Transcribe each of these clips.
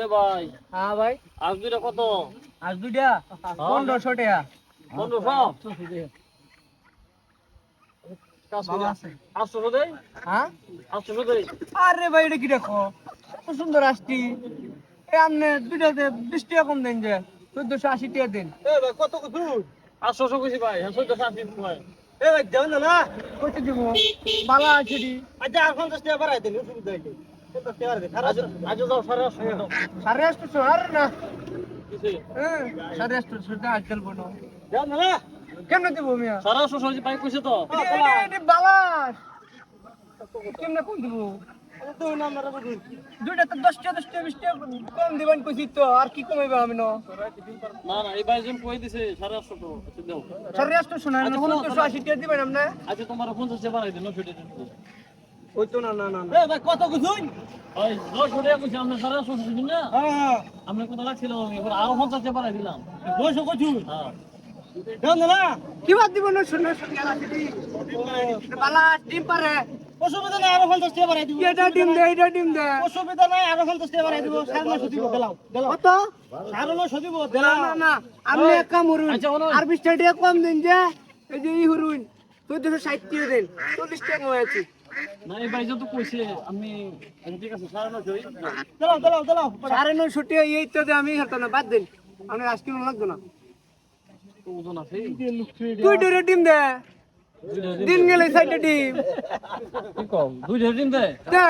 এ ভাই, হ্যাঁ ভাই, আজ দুইটা কত? আজ দুইটা 1500 টাকা। 1500? কাজ ভালো করে আছে। 800 দেই? হ্যাঁ? 800 দেই? আরে ভাই এটা কি দেখো, এত সুন্দর আসছি। এ আপনি দুইটাতে 20 টাকা কম দেন যে 1480 টাকা দেন। এ ভাই কত কত? 800 কইছি ভাই, 1480 ভাই। এ ভাই দেন না, কইতে দিব বালা আছে দি। আচ্ছা আর 50 টাকা বাড়াই দেন, অসুবিধা হইছে। 50 টাকা বাড়াই দেন। আজ যাও 850 দাও। 850 আর না, কিসে? হ্যাঁ 850 টাকা আজকাল বনো। দেন না। কেমনে দিব মিয়া? 850 পাই কইছে তো। এটা বালাস কেমনে কম দিব? তো না আমরা বুঝি। দুইটা তো 10 টাকা 20 টাকা কম দিবেন কইছি তো, আর কি কমাইবা আমি না? না না এই ভাই যেন কই দিছে 850 তো। আচ্ছা দাও। 850 শোনা না, 1480 টাকা দিবেন আপনি। আচ্ছা তোমার 50 টাকা বাড়াই দেন, 900 টাকা। ওই তো না না না। এ ভাই কত কইছুন? ওই 900 টাকা কইছি, আমরা 850 দিন না? হ্যাঁ আমরা কত রাখছিলাম, আমি এবার আরো 50 টাকা বাড়াই দিলাম। 900 কইছুন? হ্যাঁ। দেন না, কি বাদ দিব না শুনে শুনে আছে দি। বালাস ডিম পারে, অসুবিধা নাই, আরো 50 টাকা বাড়াই দিব। এটা ডিম দে, এটা ডিম দে। অসুবিধা নাই, আরো 50 টাকা বাড়াই দিব। 950 দিব, দিলাম। কত? 950 দিব, না দিলাম। না না, আপনি এক কাম করুন, আচ্ছা, বলুন। আর 20 টাকা কম দিন যে, এই যে ই হরুন 1460 টাকা দেন, 40 টাকা হয়েছে। না এই ভাই যত কইছে আমি ঠিক আছে 950 দাও দাও দাও, 950 টাকা এই তো দে, আমি হতো না, বাদ দেন, আমি আজকে লাগতো না। তো ওজন আছে। তুই ডরে ডিম দে, দিন গেলে সাইডে ডিম কি কম 2 দিন দে। দে।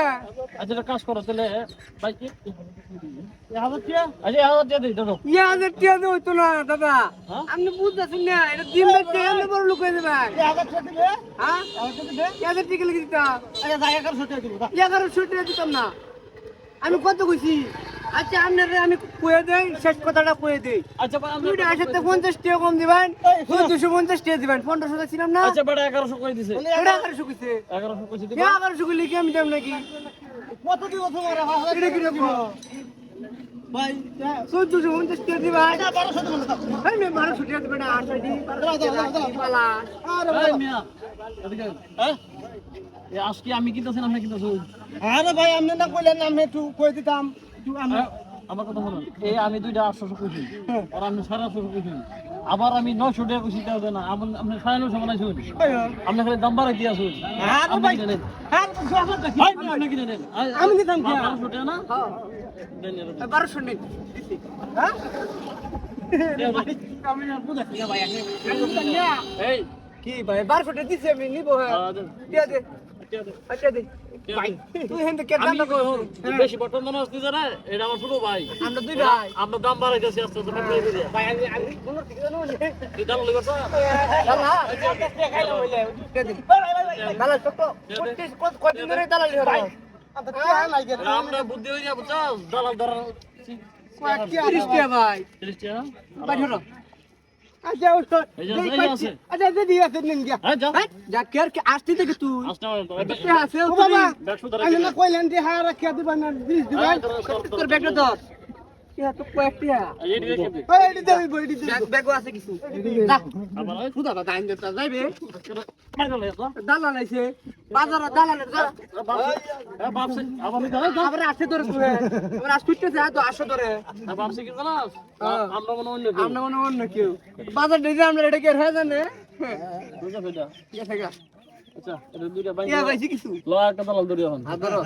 আচ্ছা একটা কাজ করো তাহলে ভাই কি 1000 টাকা? আচ্ছা 1000 টাকা দেই দাও। ইয়া যে টিয়া দে হইতো না দাদা, হ্যাঁ? আপনি বুঝতেছেন না, এটা ডিম বেচতে এমনি বড় লোক হয়ে যাবে। 1000 টাকা দিবে? হ্যাঁ 1000 টাকা দিবে? ইয়া যে টিকে লিখে দিতাম, আচ্ছা যাই 1100 টাকা দিব। 1100 টাকা দিতাম না, আমি কত কইছি? আচ্ছা আপনারে আমি কয়ে দেই, শেষ কথাটা কয়ে দেই। আচ্ছা ভাই আমরা দুইটা আসতে 50 টাকা কম দিবেন, 250 টাকা দিবেন, 1500 ছিলাম না? আচ্ছা বেটা 1100 কই দিছে। এটা 1100 কইছে। 1100 কইছে দিব। 1100 কইলে কি আমি দাম নাকি? কত দিব তোমার? এটা কি রকম? ভাই 1450 টাকা দিবেন। 1200 দিব না। এই মে 1200 টাকা দিবেন, 8 দি। বালা। আরে ভাই মিয়া এদিকে হ্যাঁ এ আজকে আমি কিনতেছেন আপনি কিনতেছেন। আরে ভাই আপনি না কইলেন, আমি একটু কই দিতাম। আমার কথা শুনুন, এই আমি দুইটা 800 কইছি আর আপনি 850 কইছেন, আবার আমি 900 টাকা কইছি তাও দেন না, আপনি 950 বানাইছেন, আপনি খালি দাম বাড়াই দিয়াছেন। আরে ভাই, কিনে নেন। হ্যাঁ তো ভাই আপনি কিনে নেন। আমি দিতাম কি? 1200 টাকা না হ্যাঁ দেন এর। 1200 নেই। হ্যাঁ আমি না বুঝা কি ভাই আপনি এই কি ভাই 1200 টাকা দিছি আমি নিব। হ্যাঁ দেন। দিয়া দে, টাকা দে। আচ্ছা দে ভাই, তুই হেনতে কে আমি দাম কই হন বেশি বটন মনে হচ্ছে জানা, এটা আমার ছোট ভাই। আমরা দুই ভাই। আমরা দাম বাড়াইতেছি আস্তে আস্তে বাড়াই দিয়ে। ভাই আমি কোন ঠিক জানো না। তুই দাম লইবা তো? দাদা 50 টাকা খাইলা হইলে দিয়া দে। দাদা ছোট কত দিন ধরে দালালি হলো? আমরা বুদ্ধি হই না বুঝছো, দালাল ধরা 30 টাকা ভাই। 30 টাকা। ভাই ধরো। আচ্ছা ওটো এই যে এই আছে। আচ্ছা দে দিয়া দে নিন গিয়া। হ্যাঁ যা যা কেয়ার কে আসতে থেকে তুই আসনা তো তে আছে ও বাবা, ব্যাগশো ধরে আমি না কইলেন যে হ্যাঁ রাখিয়া দিবেন না, দিস দিবেন তোর ব্যাগটা ধর। কি তো কয়েকটা এই দিকে কেবে ওই এডি দেবি বইডি দে, ব্যাগও আছে কিছু। যা আবার ওই সুদা দাদা আইন দেতা যাইবে, মার গেল তো দালাল আইছে বাজারে, দালালের যা বাপসে আবার আমি ধরে আবার আসে ধরে তুই, আবার আসতে যা তো আসো ধরে। বাপসে কি জানাস আমরা মনে অন্য আমরা মনে অন্য কেউ বাজার দিতে, আমরা এটা কি আর হয় জানে? বুঝা ফেদা ঠিক আছে গা, আচ্ছা এটা দুইটা বাইক ইয়া ভাই কিছু ল একটা দালাল ধরে হন হাত ধরো।